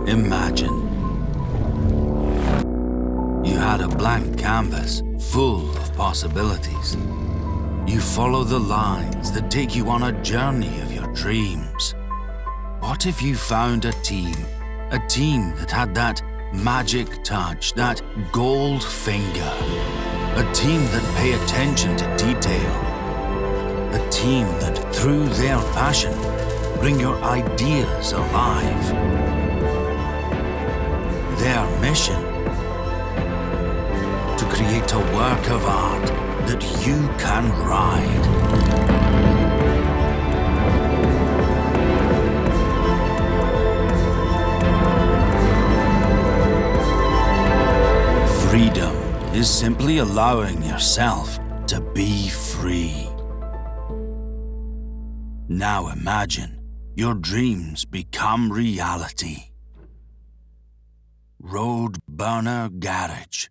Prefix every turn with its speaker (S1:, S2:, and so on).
S1: Imagine. You had a blank canvas full of possibilities. You follow the lines that take you on a journey of your dreams. What if you found a team that had that magic touch, that gold finger, a team that pay attention to detail, a team that through their passion bring your ideas alive. Their mission, to create a work of art that you can ride. Freedom is simply allowing yourself to be free. Now imagine your dreams become reality. Road Burner Garage.